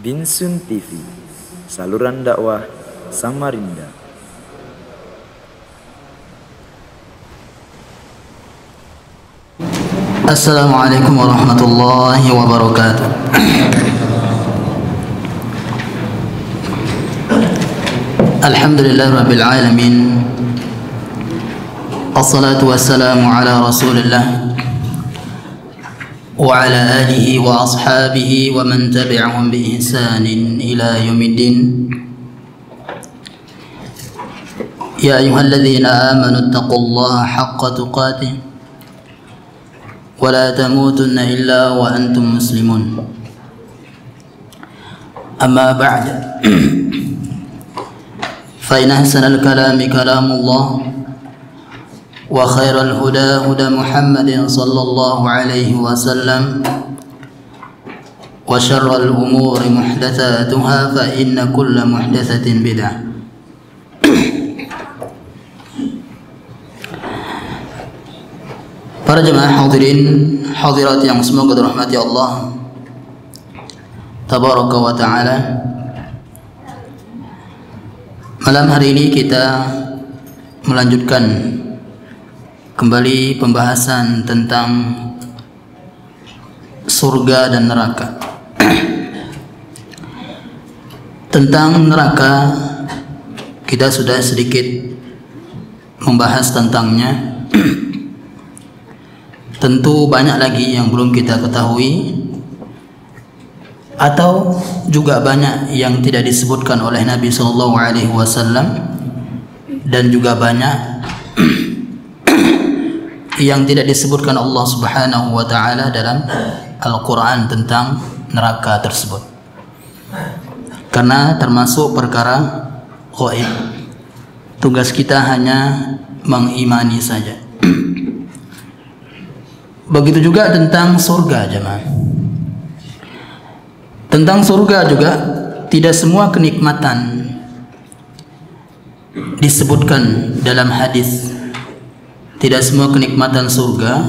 Binsun TV, saluran dakwah Samarinda. Assalamualaikum warahmatullahi wabarakatuh. Alhamdulillah rabbil alamin. Assalatu wassalamu ala rasulillah wa ala alihi wa ashabihi wa man tabi'ahum bi ihsanin ila yaumiddin. Ya ayyuhalladzina amanu taqullaha haqqa tuqatih wa la tamutunna illa wa antum muslimun. Amma ba'd. Fa inna ahsanal kalami kalamullah wa khairal huda huda Muhammadin sallallahu alaihi wasallam wa syarral umuri muhdatsatuha fa inna kulla muhdatsatin bid'ah. Para jemaah hadirin hadirat yang semoga dirahmati Allah tabaraka wa taala, malam hari ini kita melanjutkan kembali pembahasan tentang surga dan neraka. Tentang neraka kita sudah sedikit membahas tentangnya. Tentu banyak lagi yang belum kita ketahui, atau juga banyak yang tidak disebutkan oleh Nabi Sallallahu Alaihi Wasallam, dan juga banyak yang tidak disebutkan Allah Subhanahu Wa Taala dalam Al-Quran tentang neraka tersebut, karena termasuk perkara gaib. Tugas kita hanya mengimani saja. Begitu juga tentang surga, jemaah. Tentang surga juga tidak semua kenikmatan disebutkan dalam hadis. Tidak semua kenikmatan surga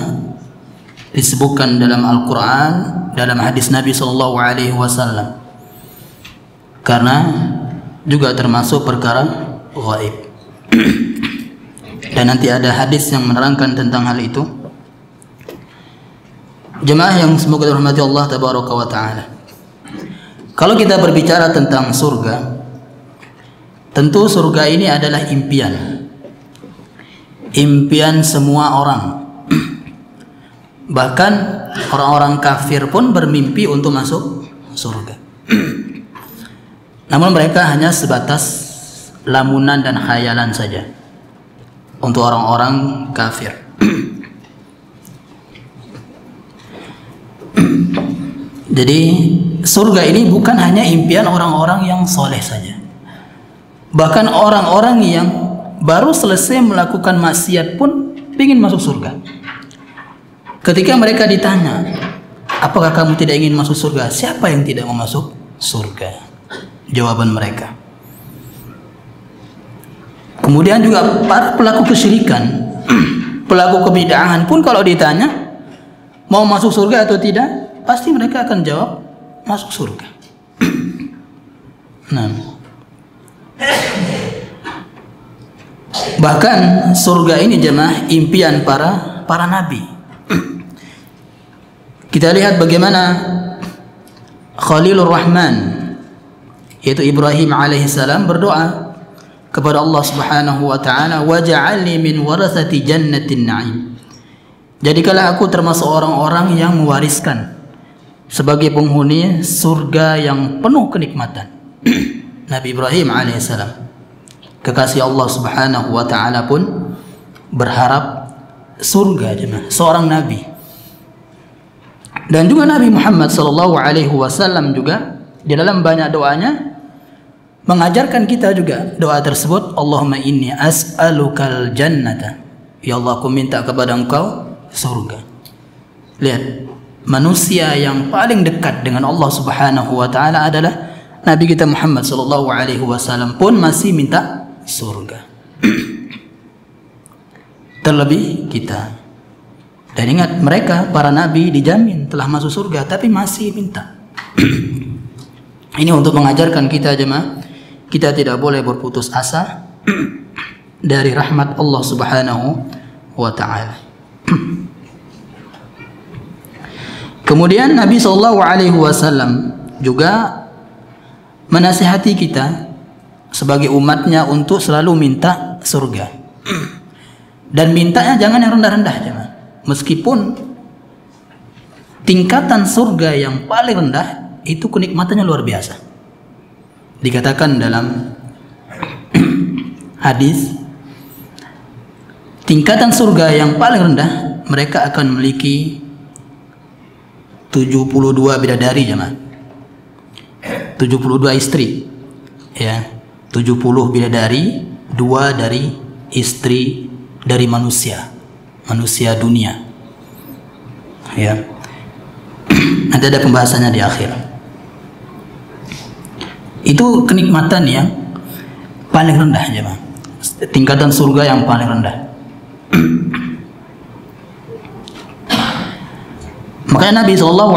disebutkan dalam Al-Quran, dalam hadis Nabi Sallallahu Alaihi Wasallam, karena juga termasuk perkara gaib. Dan nanti ada hadis yang menerangkan tentang hal itu. Jemaah yang semoga dirahmati Allah tabaraka wa taala, kalau kita berbicara tentang surga, tentu surga ini adalah impian semua orang. Bahkan orang-orang kafir pun bermimpi untuk masuk surga. Namun mereka hanya sebatas lamunan dan khayalan saja untuk orang-orang kafir. Jadi surga ini bukan hanya impian orang-orang yang soleh saja. Bahkan orang-orang yang baru selesai melakukan maksiat pun ingin masuk surga. Ketika mereka ditanya, apakah kamu tidak ingin masuk surga? Siapa yang tidak mau masuk surga? Jawaban mereka. Kemudian juga para pelaku kesyirikan, pelaku kebid'ahan pun kalau ditanya mau masuk surga atau tidak, pasti mereka akan jawab masuk surga. Nah, bahkan surga ini jemaah impian para nabi. Kita lihat bagaimana Khalilur Rahman, yaitu Ibrahim alaihissalam, berdoa kepada Allah Subhanahu wa taala, waj'alni min warathati jannatin na'im. Jadikanlah aku termasuk orang-orang yang mewariskan sebagai penghuni surga yang penuh kenikmatan. Nabi Ibrahim alaihissalam, kekasih Allah Subhanahu wa taala, pun berharap surga, jemaah, seorang nabi. Dan juga Nabi Muhammad sallallahu alaihi wasallam juga di dalam banyak doanya mengajarkan kita juga doa tersebut, Allahumma inni as'alukal jannata. Ya Allah, aku minta kepada Engkau surga. Lihat, manusia yang paling dekat dengan Allah Subhanahu wa taala adalah Nabi kita Muhammad sallallahu alaihi wasallam, pun masih minta surga. Terlebih kita. Dan ingat, mereka para nabi dijamin telah masuk surga tapi masih minta. Ini untuk mengajarkan kita jemaah, kita tidak boleh berputus asa dari rahmat Allah Subhanahu wa taala. Kemudian Nabi SAW juga menasihati kita sebagai umatnya untuk selalu minta surga. Dan mintanya jangan yang rendah-rendah jemaah. Meskipun tingkatan surga yang paling rendah itu kenikmatannya luar biasa. Dikatakan dalam hadis, tingkatan surga yang paling rendah mereka akan memiliki 72 bidadari jemaah. 72 istri. Ya, 70 bidadari, 2 dari istri dari manusia dunia. Ya. Nanti ada pembahasannya di akhir. Itu kenikmatan yang paling rendah jemaah. Tingkatan surga yang paling rendah. Makanya Nabi SAW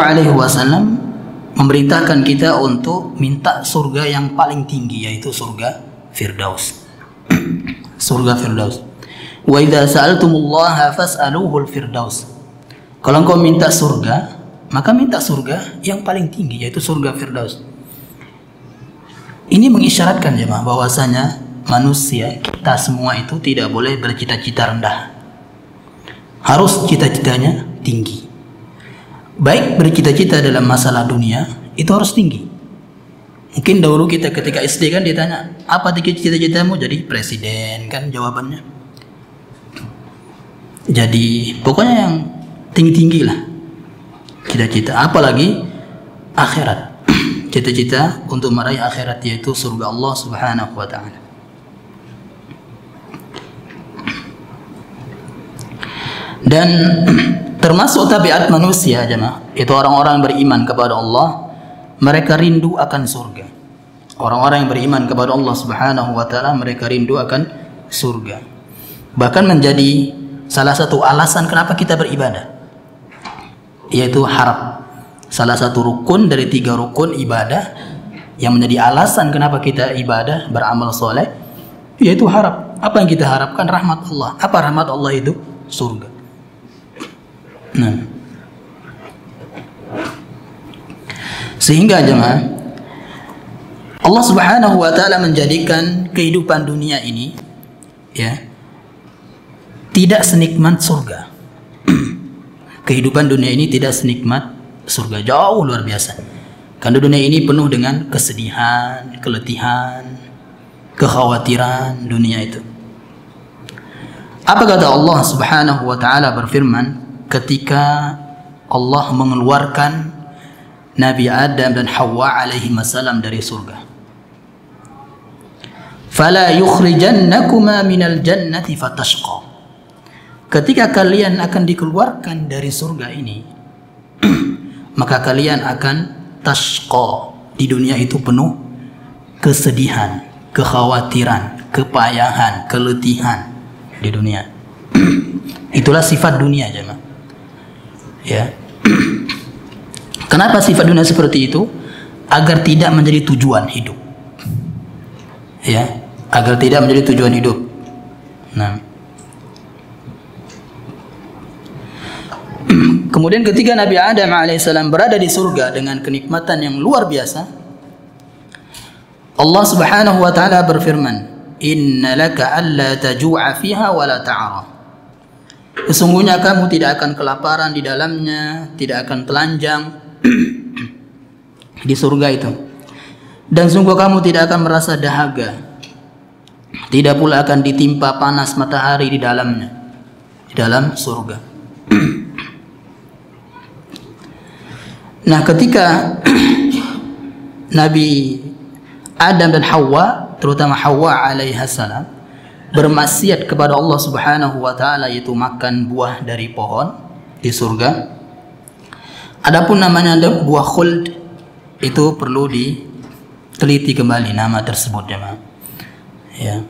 memerintahkan kita untuk minta surga yang paling tinggi, yaitu surga Firdaus. Surga Firdaus. Wa idza sa'altumullaha fas'aluhul Firdaus. Kalau engkau minta surga, maka minta surga yang paling tinggi, yaitu surga Firdaus. Ini mengisyaratkan jemaah bahwasanya manusia, kita semua itu tidak boleh bercita-cita rendah. Harus cita-citanya tinggi. Baik bercita-cita dalam masalah dunia itu harus tinggi. Mungkin dahulu kita ketika SD kan ditanya, apa cita-citamu? Jadi presiden kan jawabannya. Jadi pokoknya yang tinggi-tinggi lah cita-cita. Apalagi akhirat. Cita-cita untuk meraih akhirat, yaitu surga Allah Subhanahu wa taala. Dan termasuk tabiat manusia jemaah, itu orang-orang beriman kepada Allah, mereka rindu akan surga. Orang-orang yang beriman kepada Allah Subhanahu wa taala, mereka rindu akan surga. Bahkan menjadi salah satu alasan kenapa kita beribadah, yaitu harap. Salah satu rukun dari 3 rukun ibadah yang menjadi alasan kenapa kita ibadah, beramal soleh, yaitu harap. Apa yang kita harapkan? Rahmat Allah. Apa rahmat Allah itu? Surga. Nah, sehingga jemaah, Allah Subhanahu wa taala menjadikan kehidupan dunia ini ya tidak senikmat surga. Kehidupan dunia ini tidak senikmat surga, jauh luar biasa. Karena dunia ini penuh dengan kesedihan, keletihan, kekhawatiran dunia itu. Apa kata Allah Subhanahu wa taala berfirman ketika Allah mengeluarkan Nabi Adam dan Hawa alaihi wasallam dari surga? Fala yukhrijannakuma minal jannati fatashqa. Ketika kalian akan dikeluarkan dari surga ini, maka kalian akan tashqa. Di dunia itu penuh kesedihan, kekhawatiran, kepayahan, keletihan di dunia. Itulah sifat dunia jemaah. Ya. Kenapa sifat dunia seperti itu? Agar tidak menjadi tujuan hidup. Ya, agar tidak menjadi tujuan hidup. Nah, kemudian ketika Nabi Adam alaihissalam berada di surga dengan kenikmatan yang luar biasa, Allah Subhanahu wa taala berfirman, "Inna laka alla taju'a fiha wa la ta'ara." Sesungguhnya kamu tidak akan kelaparan di dalamnya, tidak akan telanjang di surga itu. Dan sungguh kamu tidak akan merasa dahaga. Tidak pula akan ditimpa panas matahari di dalamnya, di dalam surga. Nah, ketika Nabi Adam dan Hawa, terutama Hawa alaihissalam, bermaksiat kepada Allah Subhanahu wa taala, yaitu makan buah dari pohon di surga. Adapun namanya buah khuld, itu perlu diteliti kembali nama tersebut jemaah. Ya.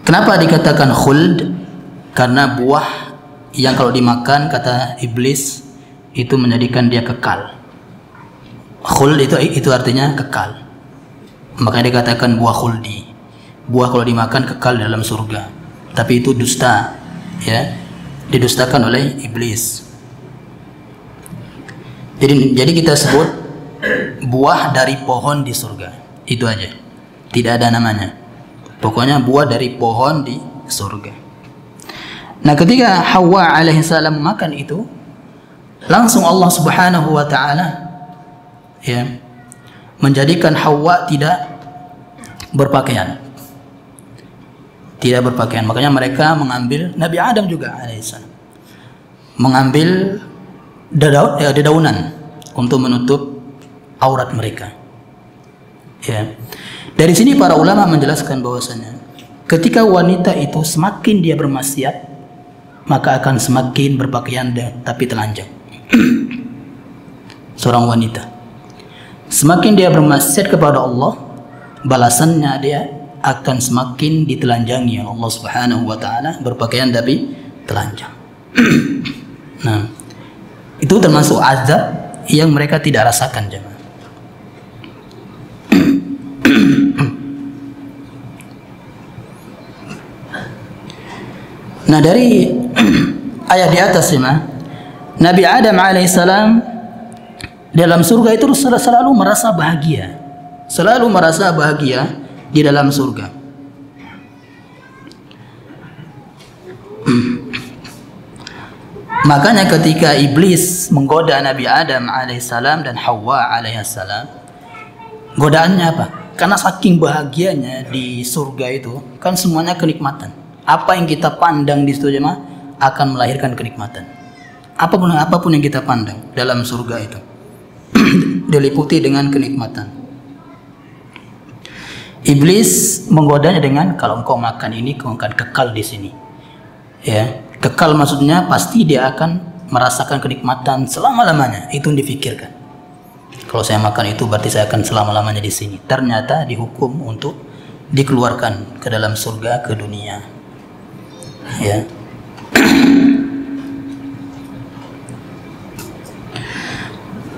Kenapa dikatakan khuld? Karena buah yang kalau dimakan, kata iblis, itu menjadikan dia kekal. Khuld itu artinya kekal. Makanya dikatakan buah khuldi. Buah kalau dimakan kekal dalam surga. Tapi itu dusta, ya, didustakan oleh iblis. Jadi kita sebut buah dari pohon di surga. Itu aja. Tidak ada namanya. Pokoknya buah dari pohon di surga. Nah, ketika Hawa alaihissalam makan itu, langsung Allah Subhanahu wa taala, ya, menjadikan Hawa tidak berpakaian. Tidak berpakaian. Makanya mereka mengambil, Nabi Adam juga alaihissalam mengambil dedaunan untuk menutup aurat mereka. Ya. Dari sini para ulama menjelaskan bahwasanya ketika wanita itu semakin dia bermaksiat, maka akan semakin berpakaian tapi telanjang. Seorang wanita semakin dia bermaksiat kepada Allah, balasannya dia akan semakin ditelanjangi Allah Subhanahu wa taala, berpakaian tapi telanjang. Nah, itu termasuk azab yang mereka tidak rasakan, jemaah. Nah, dari ayat di atas, jemaah, Nabi Adam alaihissalam dalam surga itu selalu merasa bahagia, selalu merasa bahagia di dalam surga. Makanya ketika iblis menggoda Nabi Adam alaihissalam dan Hawa alaihissalam, godaannya apa? Karena saking bahagianya di surga itu, kan semuanya kenikmatan. Apa yang kita pandang di situ, jemaah, akan melahirkan kenikmatan. Apapun yang kita pandang dalam surga itu diliputi dengan kenikmatan. Iblis menggodanya dengan, kalau engkau makan ini, kau akan kekal di sini. Ya, kekal maksudnya pasti dia akan merasakan kenikmatan selama-lamanya. Itu yang difikirkan. Kalau saya makan itu berarti saya akan selama-lamanya di sini. Ternyata dihukum untuk dikeluarkan ke dalam surga, ke dunia. Ya.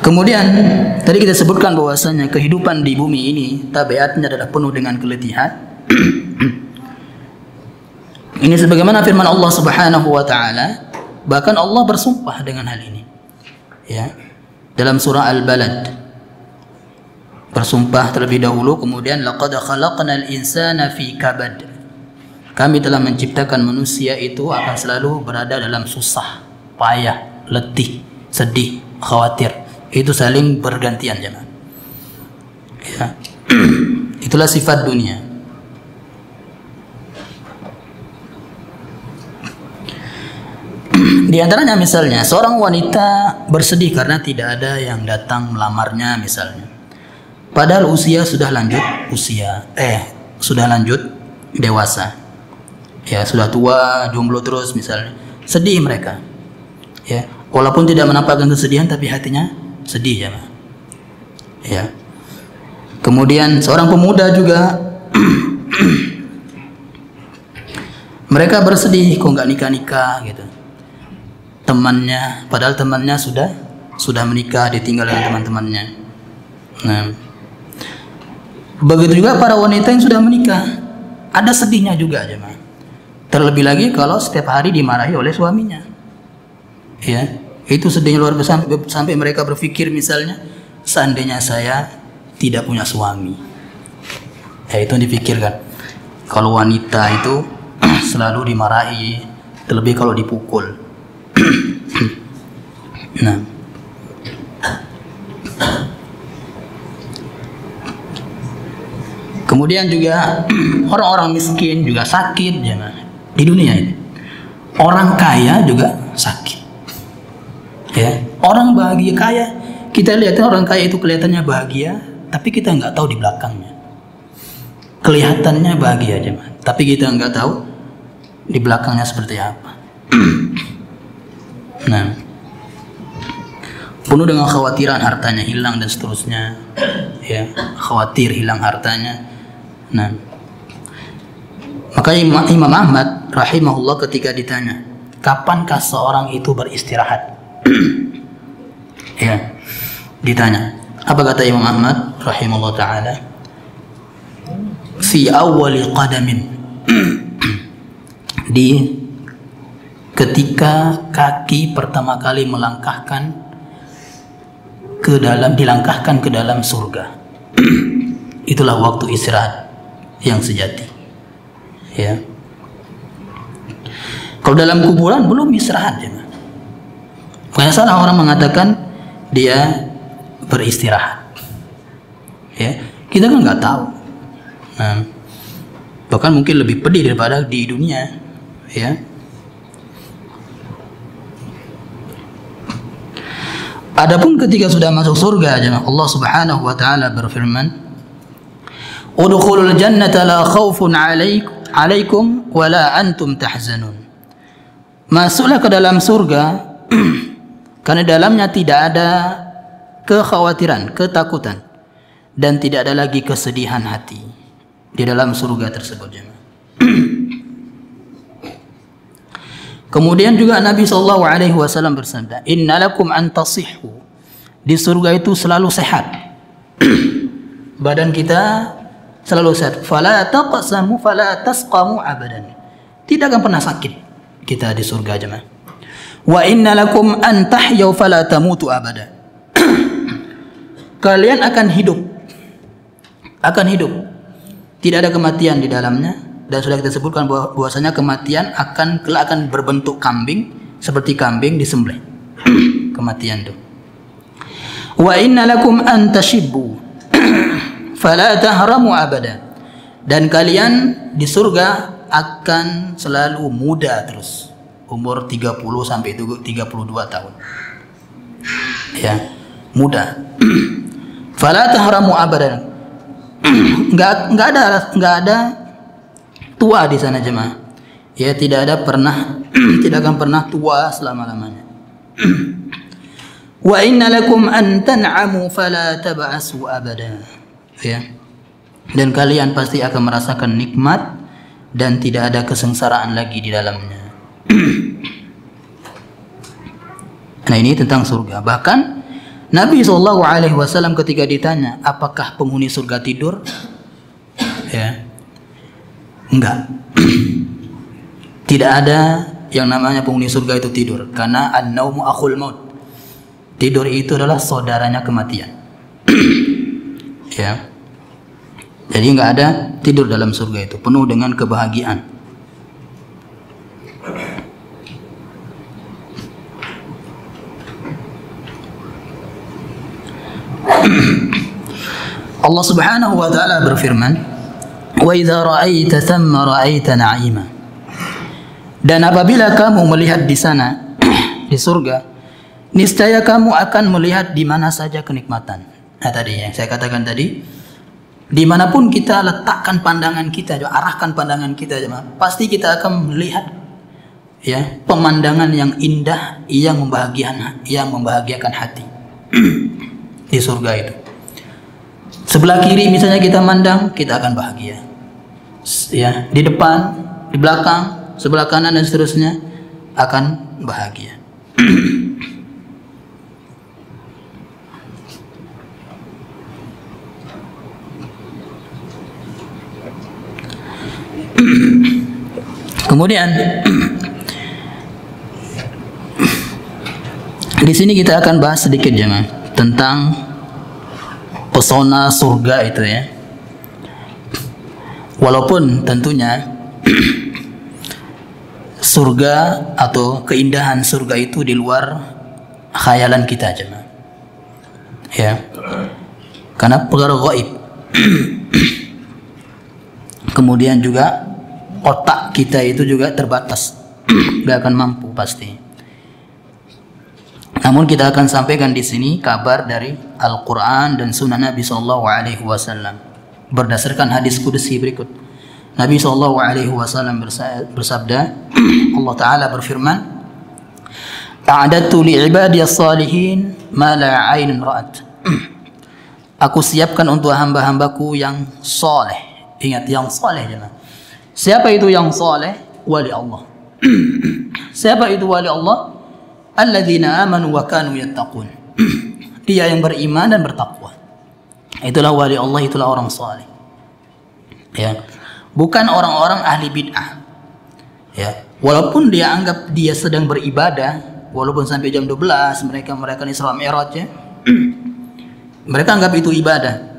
Kemudian tadi kita sebutkan bahwasanya kehidupan di bumi ini tabiatnya adalah penuh dengan keletihan. Ini sebagaimana firman Allah Subhanahu wa taala, bahkan Allah bersumpah dengan hal ini. Ya. Dalam surah Al-Balad bersumpah terlebih dahulu, kemudian laqad khalaqnal insana fi kabad. Kami telah menciptakan manusia itu akan selalu berada dalam susah, payah, letih, sedih, khawatir. Itu saling bergantian, jemaah. Ya. Itulah sifat dunia. Di antaranya misalnya seorang wanita bersedih karena tidak ada yang datang melamarnya misalnya. Padahal sudah lanjut dewasa. Ya, sudah tua, jomblo terus misalnya. Sedih mereka. Ya, walaupun tidak menampakkan kesedihan tapi hatinya sedih, ya. Ya. Kemudian seorang pemuda juga mereka bersedih kok nggak nikah gitu. Temannya, padahal temannya sudah menikah, ditinggal dengan teman-temannya. Nah, begitu juga para wanita yang sudah menikah, ada sedihnya juga, jemaah. Terlebih lagi kalau setiap hari dimarahi oleh suaminya. Ya. Itu sedihnya luar biasa sampai mereka berpikir misalnya, seandainya saya tidak punya suami. Ya, itu yang dipikirkan. Kalau wanita itu selalu dimarahi, terlebih kalau dipukul. Nah, kemudian juga orang-orang miskin juga sakit, jangan di dunia ini. Orang kaya juga sakit. Ya, orang bahagia kaya, kita lihat orang kaya itu kelihatannya bahagia, tapi kita nggak tahu di belakangnya. Kelihatannya bahagia aja, tapi kita nggak tahu di belakangnya seperti apa. Nah, penuh dengan khawatiran hartanya hilang dan seterusnya. Ya, khawatir hilang hartanya. Nah, maka Imam Ahmad rahimahullah ketika ditanya, kapankah seorang itu beristirahat? Ya, ditanya, Apa kata Imam Ahmad rahimahullah taala? Fi awwali qadamin, di ketika kaki pertama kali dilangkahkan ke dalam surga. Itulah waktu istirahat yang sejati. Ya. Kalau dalam kuburan belum istirahat ya. Makanya salah orang mengatakan dia beristirahat. Ya, kita kan nggak tahu. Nah, bahkan mungkin lebih pedih daripada di dunia. Ya. Adapun ketika sudah masuk surga, Allah Subhanahu wa taala berfirman, "Udkhulul jannata la khaufun 'alaikum wa la antum tahzanun." Masuklah ke dalam surga karena dalamnya tidak ada kekhawatiran, ketakutan, dan tidak ada lagi kesedihan hati di dalam surga tersebut. Kemudian juga Nabi SAW bersabda, "Innalakum an tasihhu." Di surga itu selalu sehat. Badan kita selalu sehat. Fala taqsamu fala tasqamu abadan. Tidak akan pernah sakit kita di surga jemaah. Wa innalakum an tahyaw fala tamutu abada. Kalian akan hidup. Akan hidup. Tidak ada kematian di dalamnya. Dan sudah kita sebutkan bahwasanya kematian akan berbentuk kambing, seperti kambing disembelih. Kematian itu. Wa innalakum an tashibbu fala tahramu abada. Dan kalian di surga akan selalu muda terus. Umur 30 sampai 32 tahun. Ya, muda. Fala tahramu abadan. Enggak ada tua di sana jemaah. Ya, tidak akan pernah tua selama-lamanya. Wa inna lakum an tan'amu fala tab'asu abada. Ya. Dan kalian pasti akan merasakan nikmat dan tidak ada kesengsaraan lagi di dalamnya. Nah, ini tentang surga. Bahkan Nabi SAW ketika ditanya, apakah penghuni surga tidur? Ya. Enggak. Tidak ada yang namanya penghuni surga itu tidur, karena an-naumu akhul maut. Tidur itu adalah saudaranya kematian. Ya. Jadi enggak ada tidur dalam surga itu, penuh dengan kebahagiaan. Allah Subhanahu wa taala berfirman, "Wa idza ra'aita thamma ra'aita na'ima." Dan apabila kamu melihat di sana di surga, niscaya kamu akan melihat di mana saja kenikmatan. Nah, tadi yang saya katakan tadi, dimanapun kita letakkan pandangan kita, arahkan pandangan kita, pasti kita akan melihat ya pemandangan yang indah, yang membahagiakan hati di surga itu. Sebelah kiri misalnya kita mandang, kita akan bahagia. Ya, di depan, di belakang, sebelah kanan dan seterusnya akan bahagia. Kemudian di sini kita akan bahas sedikit jemaah tentang pesona surga itu ya. Walaupun tentunya surga atau keindahan surga itu di luar khayalan kita jemaah. Ya. Karena perkara gaib. Kemudian juga otak kita itu juga terbatas. Gak akan mampu pasti. Namun kita akan sampaikan di sini kabar dari Al-Quran dan Sunnah Nabi SAW berdasarkan hadis qudsi berikut. Nabi SAW bersabda, Allah Ta'ala berfirman, "A'adatu li'ibadiyas salihin ma la 'ainun ra'at." Aku siapkan untuk hamba-hambaku yang soleh. Ingat, yang soleh jemaah. Siapa itu yang soleh? Wali Allah. Siapa itu wali Allah? Alladzina amanu wa kanu yattaqun. dia yang beriman dan bertakwa. Itulah wali Allah, itulah orang saleh. Ya. Bukan orang-orang ahli bid'ah. Ya. Walaupun dia anggap dia sedang beribadah, walaupun sampai jam 12 mereka merayakan Isra Mi'raj ya. Mereka anggap itu ibadah.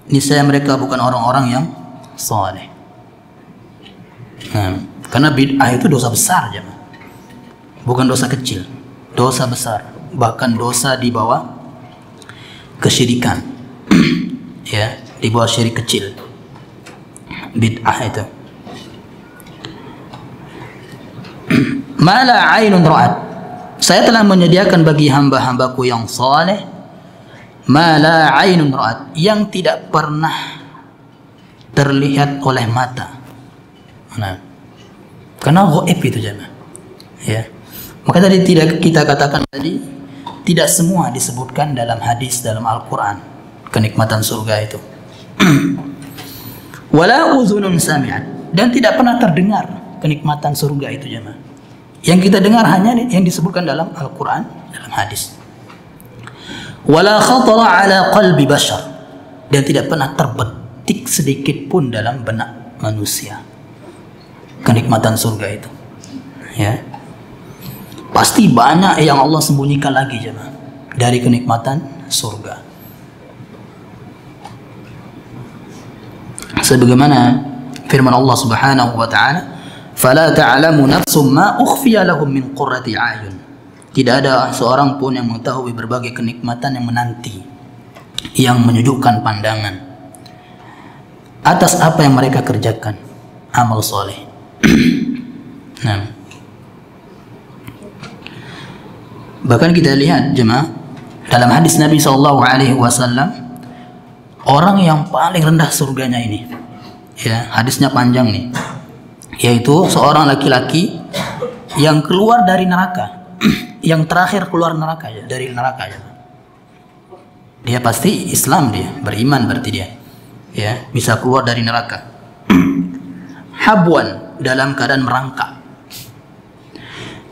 Niscaya mereka bukan orang-orang yang saleh. Nah, karena bid'ah itu dosa besar jemaah. Bukan dosa kecil, dosa besar, bahkan dosa di bawah kesyirikan. Ya, di bawah syirik kecil. Bid'ah itu. Mala ainun ra'at. Saya telah menyediakan bagi hamba-hambaku yang saleh mala ainun ra'at, yang tidak pernah terlihat oleh mata. Nah, karena gaib itu jemaah. Ya. Maka tadi tidak kita katakan tadi, tidak semua disebutkan dalam hadis dalam Al-Quran kenikmatan surga itu. Wala uzunun sami'at, dan tidak pernah terdengar kenikmatan surga itu jemaah. Yang kita dengar hanya yang disebutkan dalam Al-Quran, dalam hadis. Wala khatara ala qalbi bashar, dan tidak pernah terbetik sedikit pun dalam benak manusia kenikmatan surga itu. Ya. Pasti banyak yang Allah sembunyikan lagi jemaah dari kenikmatan surga. Sebagaimana firman Allah Subhanahu wa taala, "Fala ta'lamu nafsum ma ukhfiya lahum min qurrati a'yun." Tidak ada seorang pun yang mengetahui berbagai kenikmatan yang menanti, yang menyejukkan pandangan atas apa yang mereka kerjakan, amal soleh. Nah, bahkan kita lihat jemaah dalam hadis Nabi SAW, orang yang paling rendah surganya ini, ya hadisnya panjang nih, yaitu seorang laki-laki yang keluar dari neraka, yang terakhir keluar neraka ya, dari neraka ya. Dia pasti Islam, dia beriman berarti dia, ya bisa keluar dari neraka. Habwan, dalam keadaan merangkak.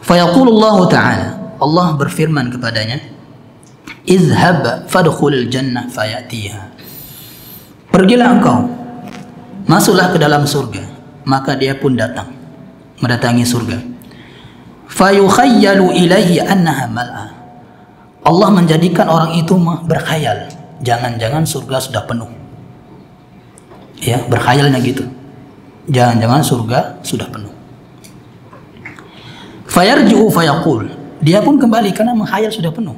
Fayaqulullahu ta'ala, Allah berfirman kepadanya, izhab fadkhulil jannah fayatiha. Pergilah engkau, masuklah ke dalam surga. Maka dia pun datang, mendatangi surga. Fayukhayyalu ilaihi annaha mal'a. Allah menjadikan orang itu berkhayal, jangan-jangan surga sudah penuh. Ya, berkhayalnya gitu. Jangan-jangan surga sudah penuh. Fayarji'u fayaqul, dia pun kembali karena menghayal sudah penuh.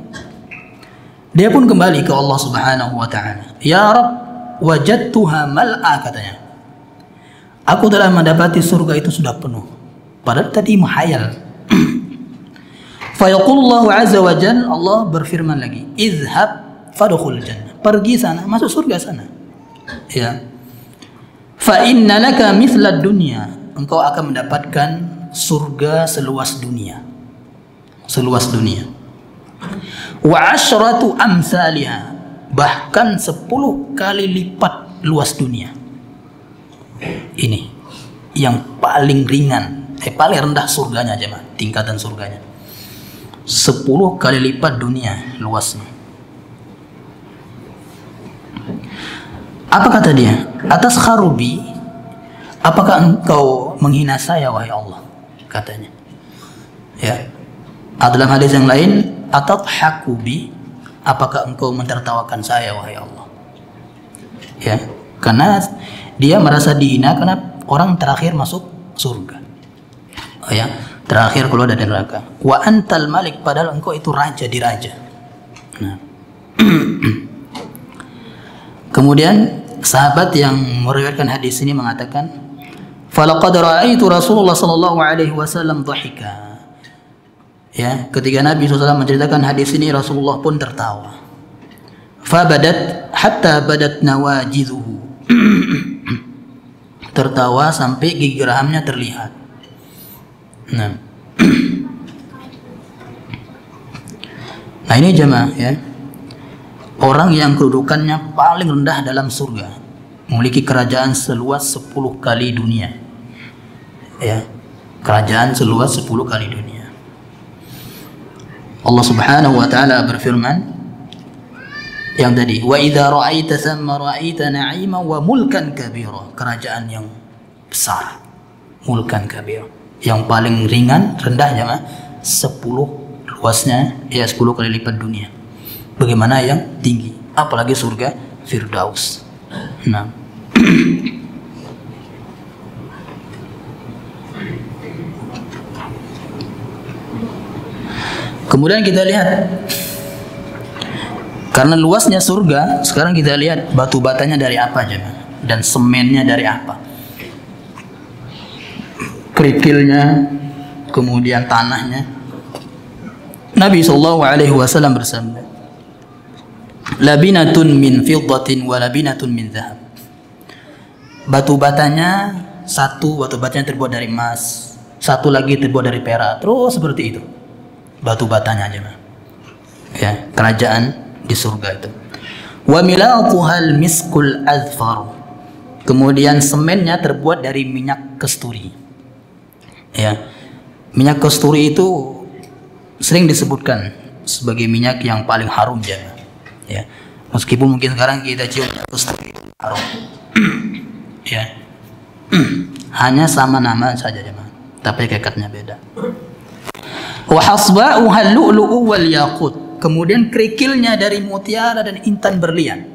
Dia pun kembali ke Allah Subhanahu wa taala. Ya Rabb, wajadtuha mal'a, katanya. Aku telah mendapati surga itu sudah penuh. Padahal tadi menghayal. Fayaqulullahu azza wa jalla, Allah berfirman lagi, izhab fadkhul jannah. Pergi sana, masuk surga sana. Ya. Fa inna laka mithla dunya, engkau akan mendapatkan surga seluas dunia. Seluas dunia. Wa asyratu amsalha, bahkan 10 kali lipat luas dunia. Ini yang paling ringan, paling rendah surganya jemaah, tingkatan surganya. 10 kali lipat dunia luasnya. Apa kata dia? Atas kharubi, apakah engkau menghina saya wahai Allah? Katanya. Ya. Dalam hadis yang lain, atadhaku bi, apakah engkau mentertawakan saya wahai Allah? Ya. Karena dia merasa dihina karena orang terakhir masuk surga. Oh ya, terakhir keluar dari neraka. Wa antal malik, padahal engkau itu raja di raja. Nah. Kemudian sahabat yang meriwayatkan hadis ini mengatakan, falaqad ra'aitu Rasulullah sallallahu alaihi wasallam dhahika. Ya, ketika Nabi SAW menceritakan hadis ini, Rasulullah pun tertawa. Fabadat hatta badat nawajidhuhu. Tertawa sampai gigi gerahamnya terlihat. Nah. Nah ini jemaah ya. Orang yang kedudukannya paling rendah dalam surga, memiliki kerajaan seluas 10 kali dunia. Ya. Kerajaan seluas 10 kali dunia. Allah Subhanahu wa taala berfirman, Yang tadi, wa idza ra'aita thamma ra'aita na'ima wa mulkan kabira, kerajaan yang besar, mulkan kabira. Yang paling ringan, rendahnya mah 10, luasnya ya 10 kali lipat dunia. Bagaimana yang tinggi? Apalagi surga Firdaus. Nah. Kemudian kita lihat, karena luasnya surga, sekarang kita lihat batu batanya dari apa aja, dan semennya dari apa, kerikilnya, kemudian tanahnya. Nabi SAW bersabda, labinatun min fiddatin wa labinatun min dhahab. Batu batanya, satu batu batanya terbuat dari emas, satu lagi terbuat dari perak, terus seperti itu batu batanya aja, ya, kerajaan di surga itu. Wa milatuhal miskul azfar. Kemudian semennya terbuat dari minyak kasturi. Ya. Minyak kasturi itu sering disebutkan sebagai minyak yang paling harum, ya. Meskipun mungkin sekarang kita cium minyak kasturi harum. Ya. Hanya sama nama saja, tapi kekatnya beda. Wa hasba'uhal lu'lu'u wal yaqut. Kemudian kerikilnya dari mutiara dan intan berlian.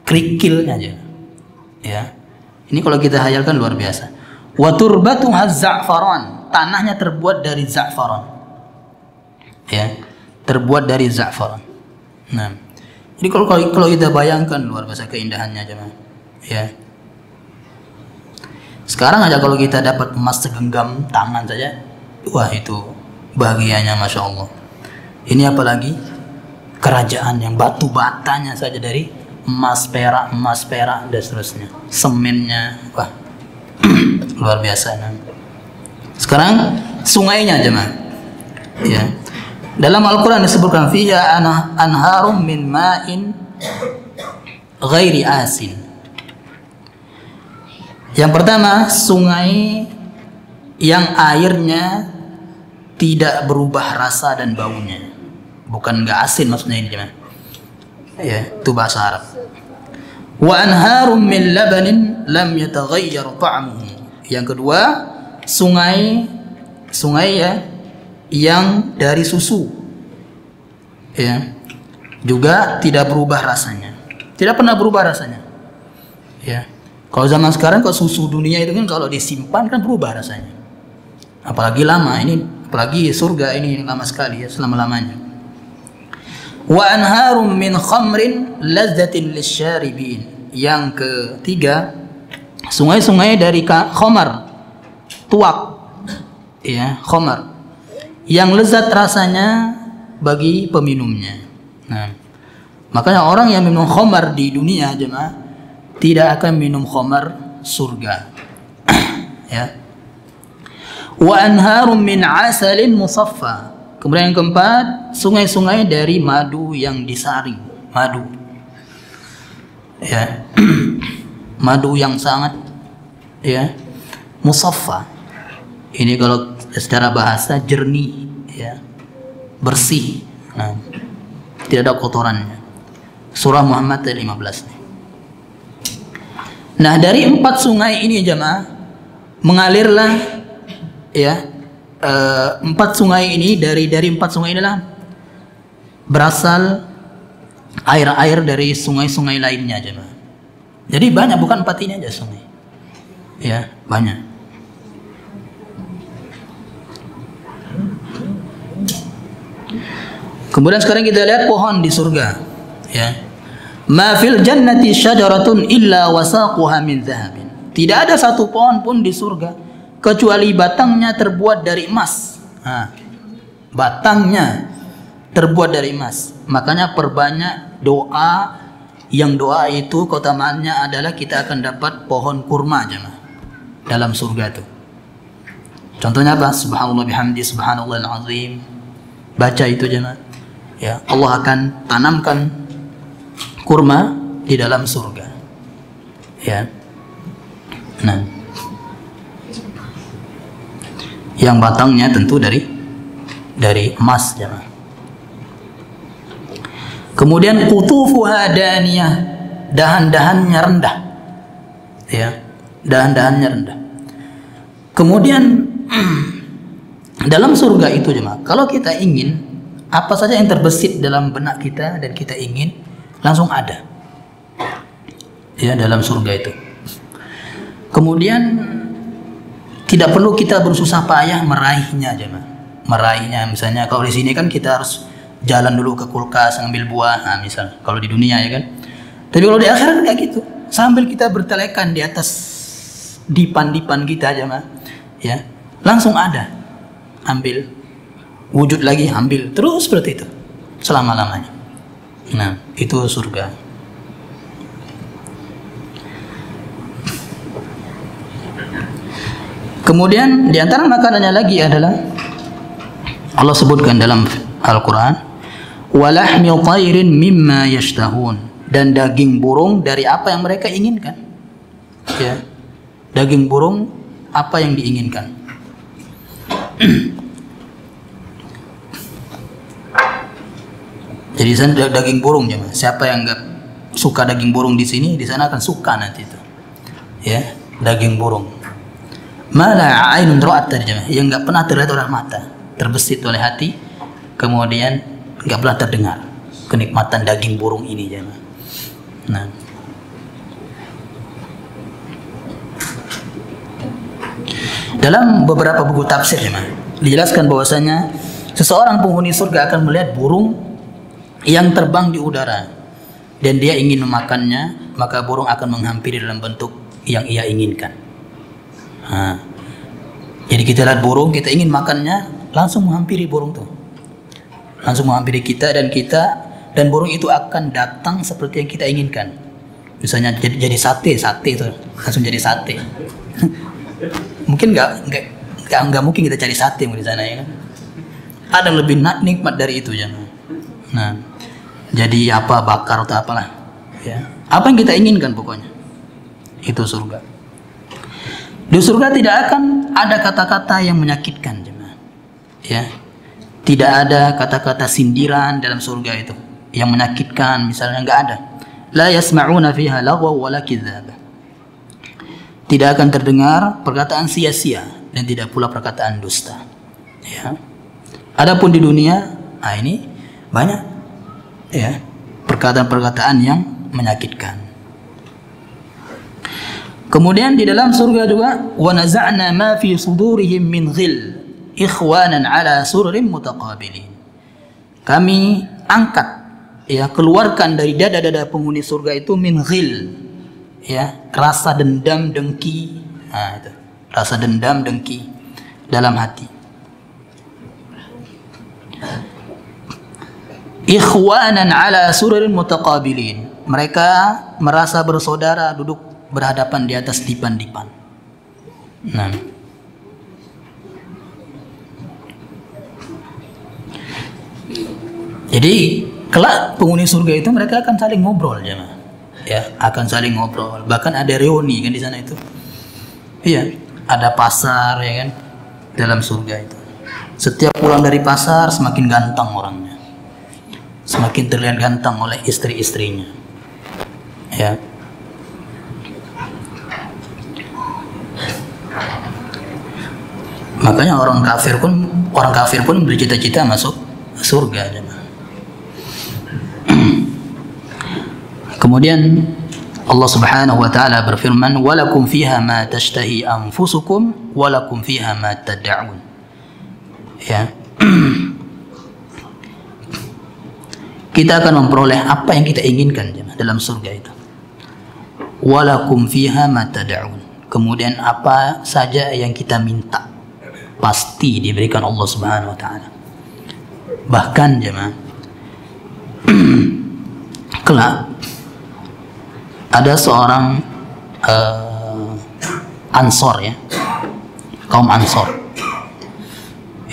Kerikilnya aja. Ya. Ini kalau kita hayalkan luar biasa. Wa turbatuha za'faran. Tanahnya terbuat dari za'faran. Ya. Terbuat dari za'faran. Nah. Jadi kalau kita bayangkan luar biasa keindahannya aja, ya. Sekarang aja kalau kita dapat emas segenggam tangan saja, wah itu bahagianya, Masya Allah. Ini apalagi kerajaan yang batu batanya saja dari emas perak, dan seterusnya. Semennya, wah, luar biasa. Sekarang sungainya, jemaah. Ya. Dalam Al-Quran disebutkan fiha anharum min ma'in ghairi asin. Yang pertama, sungai yang airnya tidak berubah rasa dan baunya. Bukan nggak asin maksudnya ini, jemaah. Ya, itu bahasa Arab. Wa anharum min labanin lam yataghayyar ta'muhu. Yang kedua, sungai ya yang dari susu. Ya. Juga tidak berubah rasanya. Tidak pernah berubah rasanya. Ya. Kalau zaman sekarang kalau susu dunia itu kan kalau disimpan kan berubah rasanya. Apalagi lama, ini apalagi surga ini lama sekali ya, selama-lamanya. Wa anharum min khamrin lazzatin lisyaribin. Yang ketiga, sungai-sungai dari khamar, tuak. Ya, khamar. Yang lezat rasanya bagi peminumnya. Nah, makanya orang yang minum khamar di dunia, jemaah, tidak akan minum khamar surga. Ya. Wa anharum min asalin musaffa. Kemudian yang keempat, sungai-sungai dari madu yang disaring, madu. Ya. Madu yang sangat ya musaffa. Ini kalau secara bahasa jernih, ya. Bersih. Nah, tidak ada kotorannya. Surah Muhammad ayat 15 nih. Nah, dari 4 sungai ini, jemaah, mengalirlah ya 4 sungai ini, dari 4 sungai inilah berasal air-air dari sungai-sungai lainnya, jemaah. Jadi banyak, bukan 4 ini aja sungai. Ya, banyak. Kemudian sekarang kita lihat pohon di surga, ya. Ma fil jannati syajaratun illa wasaquha min dhahabin. Tidak ada satu pohon pun di surga kecuali batangnya terbuat dari emas. Nah, batangnya terbuat dari emas. Makanya perbanyak doa, yang doa itu keutamaannya adalah kita akan dapat pohon kurma, jemaah, dalam surga itu. Contohnya apa? Subhanallah bihamdi subhanallahil azim. Baca itu, jemaah. Ya, Allah akan tanamkan kurma di dalam surga. Ya. Nah, yang batangnya tentu dari emas, jemaah. Kemudian qutufuha daniyah, dahan-dahannya rendah. Ya, dahan-dahannya rendah. Kemudian dalam surga itu jemaah, kalau kita ingin apa saja yang terbesit dalam benak kita dan kita ingin, langsung ada. Ya, dalam surga itu. Kemudian tidak perlu kita bersusah payah meraihnya jemaah. Meraihnya misalnya kalau di sini kan kita harus jalan dulu ke kulkas ngambil buah, nah, misal kalau di dunia ya kan. Tapi kalau di akhirat kayak gitu, sambil kita bertelekan di atas dipan-dipan kita aja mah, ya langsung ada, ambil, wujud lagi ambil, terus seperti itu selama-lamanya. Nah itu surga. Kemudian di antara makanannya lagi adalah Allah sebutkan dalam Al-Quran, walahmi tayrin mimma yashtahun, dan daging burung dari apa yang mereka inginkan. Ya, daging burung apa yang diinginkan. Jadi sana daging burung ya, siapa yang nggak suka daging burung di sini, di sana akan suka nanti itu. Ya, daging burung. Mala ainun ra'at terjemah, yang nggak pernah terlihat oleh mata, terbesit oleh hati, kemudian nggak pernah terdengar kenikmatan daging burung ini jemaah. Nah, dalam beberapa buku tafsir jemaah dijelaskan bahwasanya seseorang penghuni surga akan melihat burung yang terbang di udara dan dia ingin memakannya, maka burung akan menghampiri dalam bentuk yang ia inginkan. Nah, jadi kita lihat burung, kita ingin makannya, langsung menghampiri burung tuh. Langsung menghampiri kita dan burung itu akan datang seperti yang kita inginkan. Misalnya jadi sate itu langsung jadi sate. Mungkin nggak mungkin kita cari sate di sana ya kan. Ada yang lebih nikmat dari itu jangan. Nah, jadi apa bakar atau apalah ya. Apa yang kita inginkan pokoknya. Itu surga. Di surga tidak akan ada kata-kata yang menyakitkan jemaah. Ya. Tidak ada kata-kata sindiran dalam surga itu yang menyakitkan, misalnya enggak ada. La yasma'una fiha lagwa wala kidzaba. Tidak akan terdengar perkataan sia-sia dan tidak pula perkataan dusta. Ya. Adapun di dunia, ini banyak ya perkataan-perkataan yang menyakitkan. Kemudian di dalam surga juga wa naza'na ma fi sudurihim min ghil ikhwanan ala sururin mutaqabilin. Kami angkat ya, keluarkan dari dada-dada penghuni surga itu min ghil ya, rasa dendam dengki. Nah, itu rasa dendam dengki dalam hati. Ikhwanan ala sururin mutaqabilin. Mereka merasa bersaudara duduk berhadapan di atas dipan-dipan. Nah, jadi kelak penghuni surga itu mereka akan saling ngobrol jemaah. Ya, akan saling ngobrol. Bahkan ada reuni kan di sana itu. Iya, ada pasar ya kan dalam surga itu. Setiap pulang dari pasar semakin ganteng orangnya. Semakin terlihat ganteng oleh istri-istrinya. Ya. Makanya orang kafir pun bercita-cita masuk surga. Kemudian Allah Subhanahu wa taala berfirman, "Walakum fiha ma tashtahi anfusukum walakum fiha ma tad'un." Ya. Kita akan memperoleh apa yang kita inginkan dalam surga itu. Walakum fiha ma tad'un. Kemudian apa saja yang kita minta pasti diberikan Allah Subhanahu wa taala. Bahkan jemaah kelak ada seorang Ansor ya, kaum Ansor,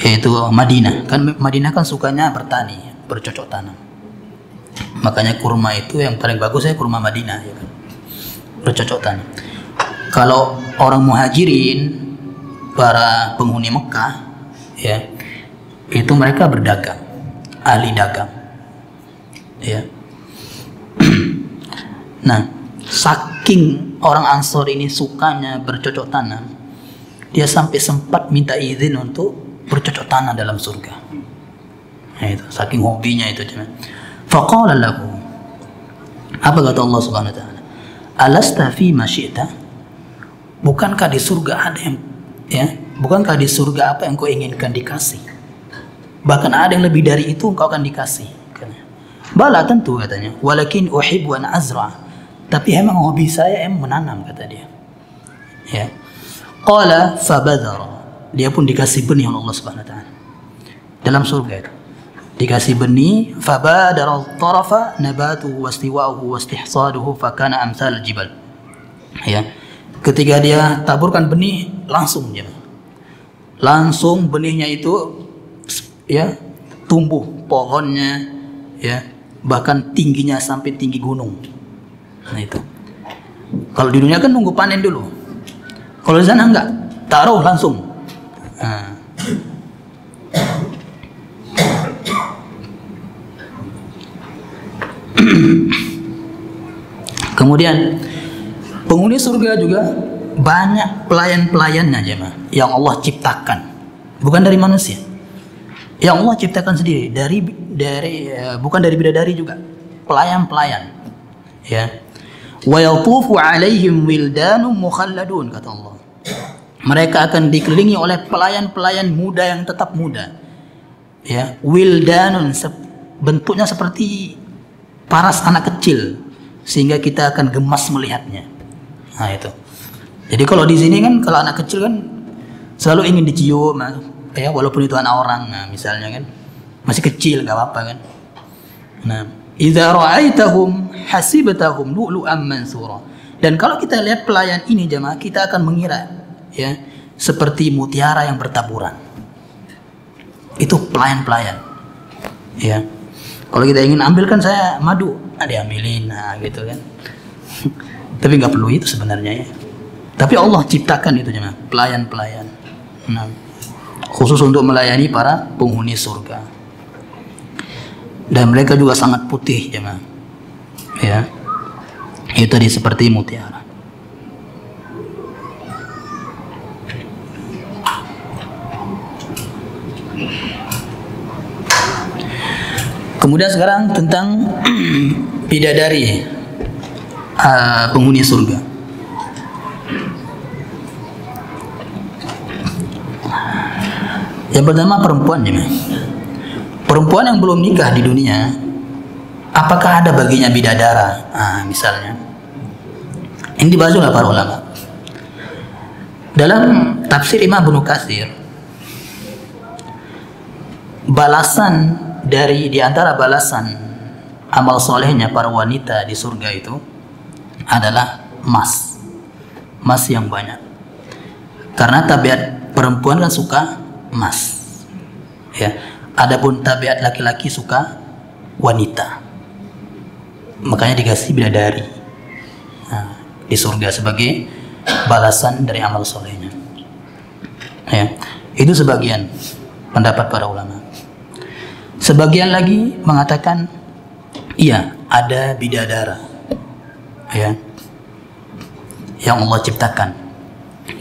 yaitu Madinah. Kan Madinah kan sukanya bertani, bercocok tanam. Makanya kurma itu yang paling bagus ya kurma Madinah ya kan. Bercocok tanam. Kalau orang Muhajirin, para penghuni Mekah ya, itu mereka berdagang, ahli dagang ya. Nah, saking orang Ansor ini sukanya bercocok tanam, dia sampai sempat minta izin untuk bercocok tanam dalam surga. Nah, itu saking hobinya itu. Faqala lahu, apa kata Allah Subhanahu wa taala? Alasta fi ma syi'ta? Bukankah di surga ada yang, ya, bukankah di surga apa yang kau inginkan dikasih? Bahkan ada yang lebih dari itu engkau akan dikasih. Bala, tentu katanya. Walakin uhibbu an azra. Tapi emang hobi saya menanam, kata dia. Ya. Qala fabadhara. Dia pun dikasih benih oleh Allah Subhanahu wa taala. Dalam surga itu. Dikasih benih, fabadara tarafa nabatuhu wastiwa'uhu wastihsaduhu fakana amsal jibal. Ya. Ketika dia taburkan benih, langsung benihnya itu, ya, tumbuh pohonnya, ya, bahkan tingginya sampai tinggi gunung. Nah itu. Kalau di dunia kan nunggu panen dulu. Kalau di sana enggak, taruh langsung. Nah. Kemudian penghuni surga juga banyak pelayan-pelayannya, jemaah, yang Allah ciptakan, bukan dari manusia. Yang Allah ciptakan sendiri bukan dari bidadari juga, pelayan-pelayan, ya. Wa yatufu alaihim wildanun mukhalladun, kata Allah. Mereka akan dikelilingi oleh pelayan-pelayan muda yang tetap muda, ya. Wildanun, bentuknya seperti paras anak kecil, sehingga kita akan gemas melihatnya. Nah itu. Jadi kalau di sini kan, kalau anak kecil kan selalu ingin dicium, ya, walaupun itu anak orang. Nah, misalnya kan masih kecil, nggak apa-apa kan. Nah, idza ra'aitahum hasibatahum lu'lu'an mansura. Dan kalau kita lihat pelayan ini, jemaah, kita akan mengira, ya, seperti mutiara yang bertaburan. Itu pelayan-pelayan, ya. Kalau kita ingin ambilkan saya madu, diambilin, nah gitu kan. Tapi nggak perlu itu sebenarnya, ya. Tapi Allah ciptakan itu, jemaah, pelayan-pelayan. Nah, khusus untuk melayani para penghuni surga. Dan mereka juga sangat putih, jemaah, ya. Itu tadi seperti mutiara. Kemudian sekarang tentang bidadari, penghuni surga. Yang pertama perempuan, jemaah. Perempuan yang belum nikah di dunia, apakah ada baginya bidadara? Misalnya, ini dibahas oleh para ulama. Dalam tafsir Imam Ibnu Katsir, balasan di antara balasan amal solehnya para wanita di surga itu adalah emas yang banyak. Karena tabiat perempuan kan suka emas, ya. Adapun tabiat laki-laki suka wanita, makanya dikasih bidadari, nah, di surga sebagai balasan dari amal solehnya, ya. Itu sebagian pendapat para ulama. Sebagian lagi mengatakan iya, ada bidadara, ya, yang Allah ciptakan.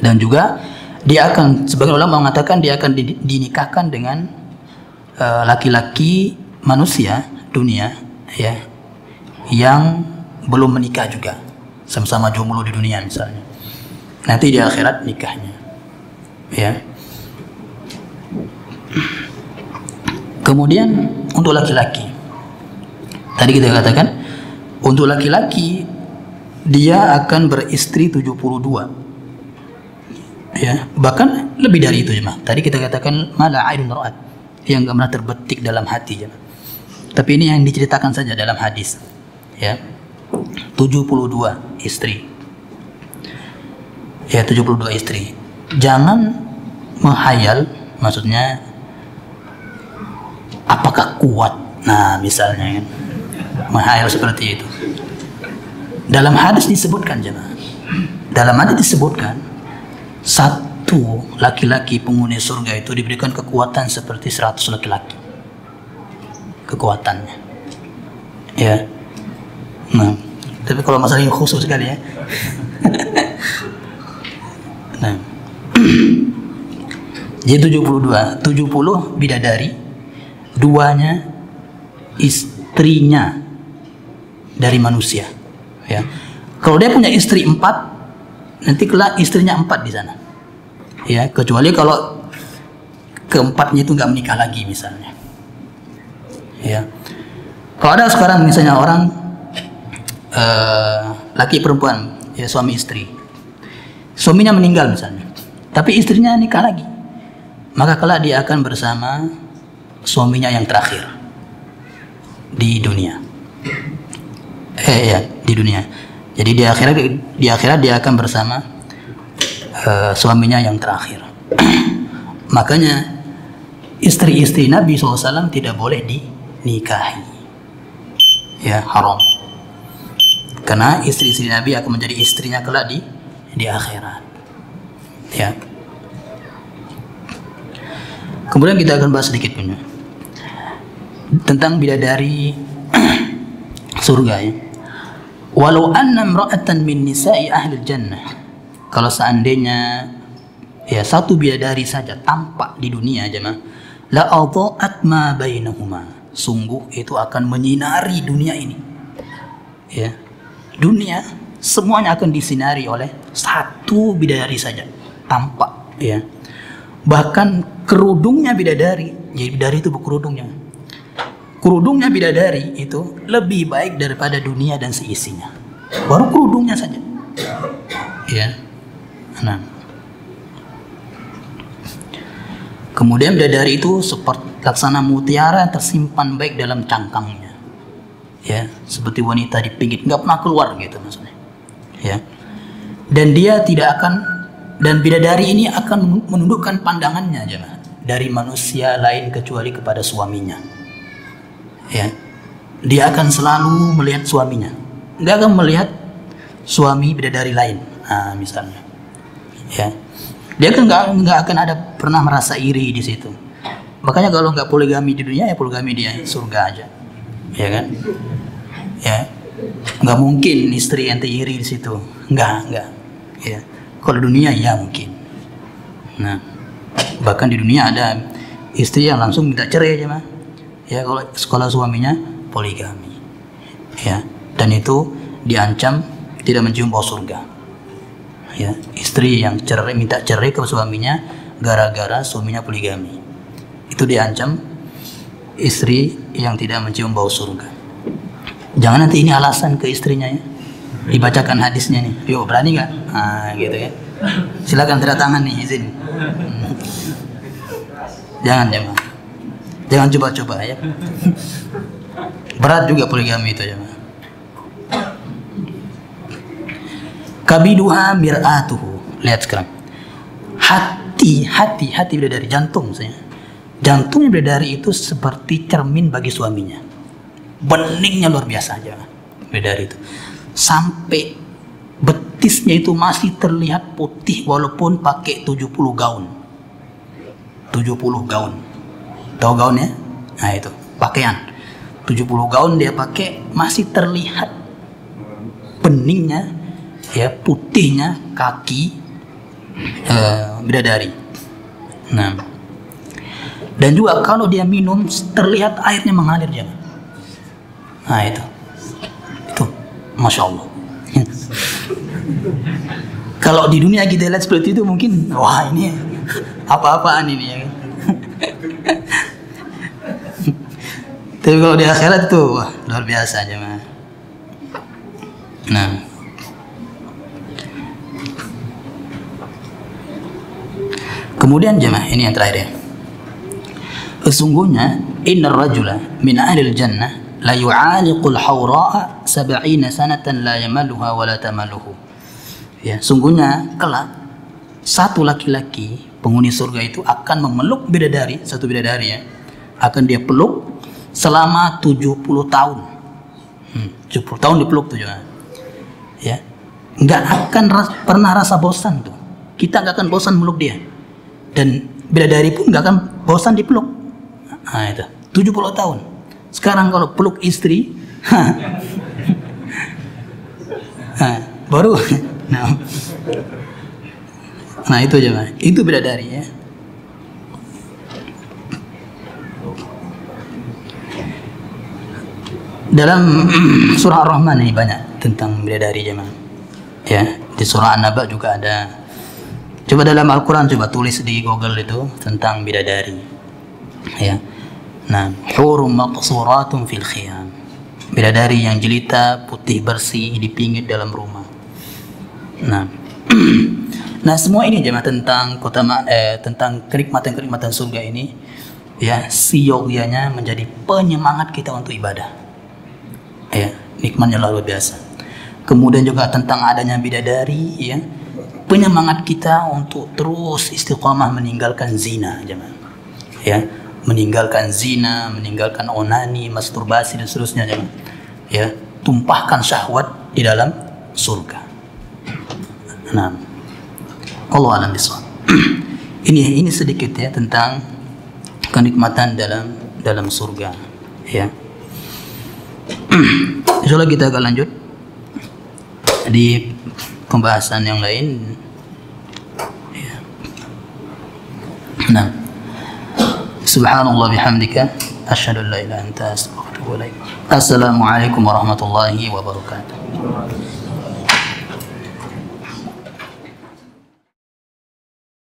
Dan juga dia akan, sebagian ulama mengatakan dia akan dinikahkan dengan laki-laki manusia dunia, ya, yang belum menikah juga, sama-sama jomblo di dunia misalnya. Nanti di akhirat nikahnya, ya. Kemudian untuk laki-laki, tadi kita katakan untuk laki-laki dia akan beristri 72, ya, bahkan lebih dari itu, jemaah. Tadi kita katakan mala ainun ra'at, yang enggak pernah terbetik dalam hati, jemaah. Tapi ini yang diceritakan saja dalam hadis, ya. 72 istri, ya, 72 istri. Jangan menghayal, maksudnya apakah kuat, nah misalnya kan, menghayal seperti itu. Dalam hadis disebutkan, jemaah, dalam hadis disebutkan satu laki-laki penghuni surga itu diberikan kekuatan seperti 100 laki-laki, kekuatannya, ya. Nah, Tapi kalau masalah yang khusus sekali ya. Nah. Jadi 70 bidadari, 2-nya istrinya dari manusia. Ya. Kalau dia punya istri 4, nanti kelak istrinya 4 di sana. Ya, kecuali kalau keempatnya itu nggak menikah lagi misalnya. Ya. Kalau ada sekarang misalnya orang laki perempuan, ya suami istri. Suaminya meninggal misalnya, tapi istrinya nikah lagi. Maka kelak dia akan bersama suaminya yang terakhir di dunia. Di dunia. Jadi di akhirat dia akan bersama suaminya yang terakhir. Makanya istri-istri Nabi SAW tidak boleh dinikahi. Ya, haram. Karena istri-istri Nabi akan menjadi istrinya kelak di akhirat. Ya. Kemudian kita akan bahas sedikit punya tentang bidadari surga ya. Walau anna imra'atan min nisa'i ahli jannah, kalau seandainya ya satu bidadari saja tampak di dunia jemaah, la adha'at ma bainahuma, sungguh itu akan menyinari dunia ini. Ya. Dunia semuanya akan disinari oleh satu bidadari saja tampak ya. Bahkan kerudungnya bidadari, jadi bidadari itu berkerudungnya. Kerudungnya bidadari itu lebih baik daripada dunia dan seisinya. Baru kerudungnya saja. Ya. Nah. Kemudian bidadari itu seperti laksana mutiara tersimpan baik dalam cangkangnya. Ya, seperti wanita dipijit, nggak pernah keluar gitu maksudnya. Ya. Dan dia tidak akan, dan bidadari ini akan menundukkan pandangannya jemaah dari manusia lain kecuali kepada suaminya. Ya, dia akan selalu melihat suaminya, nggak akan melihat suami bidadari lain. Nah, misalnya, ya, dia kan nggak akan ada pernah merasa iri di situ. Makanya kalau nggak poligami di dunia ya poligami di surga aja, ya kan? Ya, nggak mungkin istri ente iri di situ, nggak. Ya, kalau dunia ya mungkin. Nah, bahkan di dunia ada istri yang langsung minta cerai aja mah. Ya, kalau suaminya poligami. Ya, dan itu diancam tidak mencium bau surga. Ya, istri yang minta cerai ke suaminya gara-gara suaminya poligami. Itu diancam istri yang tidak mencium bau surga. Jangan nanti ini alasan ke istrinya ya. Dibacakan hadisnya nih. Yuk, berani nggak? Nah, gitu ya. Silakan tanda tangan nih, izin. Jangan coba-coba ya. Berat juga poligami itu ya. Kabiduha mir'atuhu. Lihat sekarang. Hati bidadari, jantung misalnya. Jantungnya bidadari itu seperti cermin bagi suaminya. Beningnya luar biasa aja bidadari itu. Sampai betisnya itu masih terlihat putih walaupun pakai 70 gaun. 70 gaun. Tahu gaun ya? Nah itu, pakaian. 70 gaun dia pakai masih terlihat beningnya ya, putihnya kaki bidadari. Nah. Dan juga kalau dia minum terlihat airnya mengalir jangan. Nah itu Masya Allah. Kalau di dunia kita lihat seperti itu mungkin wah ini apa-apaan ini ya. Tapi kalau di akhirat itu wah, luar biasa aja mah. Nah, kemudian jemaah ini yang terakhir ya. Sesungguhnya innar rajula min ahlil jannah la yu'aliqul hawra'a 70 sanatan la yamaluha wa la tamaluhu. Ya, sungguhnya kelak satu laki-laki penghuni surga itu akan memeluk bidadari, satu bidadari ya. Akan dia peluk selama 70 tahun. 70 tahun dipeluk tuh juga. Ya. Enggak akan pernah rasa bosan tuh. Kita enggak akan bosan meluk dia. Dan bidadari pun enggak akan bosan dipeluk. Nah itu 70 tahun. Sekarang kalau peluk istri baru. Nah, nah itu jemaah, itu bidadari ya. Dalam surah Ar-Rahman ini banyak tentang bidadari jemaah. Ya, di surah An-Naba juga ada. Coba dalam Al-Quran coba tulis di Google itu tentang bidadari. Ya. Nah, hurum maqsuratun fil khiyam. Bidadari yang jelita, putih bersih di pinggir dalam rumah. Nah, nah semua ini jemaah tentang keutamaan tentang kenikmatan surga ini ya, siogianya menjadi penyemangat kita untuk ibadah. Ya, nikmatnya luar biasa. Kemudian juga tentang adanya bidadari ya, penyemangat kita untuk terus istiqamah meninggalkan zina jemaah. Ya, meninggalkan zina, meninggalkan onani, masturbasi dan seterusnya jemaah. Ya, tumpahkan syahwat di dalam surga. Nah, Allah alam bisawab. Ini sedikit ya tentang kenikmatan dalam surga ya. Insyaallah kita akan lanjut di pembahasan yang lain ya. Nah, subhanallah bihamdika asyhadu an la ilaha illa anta astaghfiruka wa atubu ilaik. Assalamualaikum warahmatullahi wabarakatuh.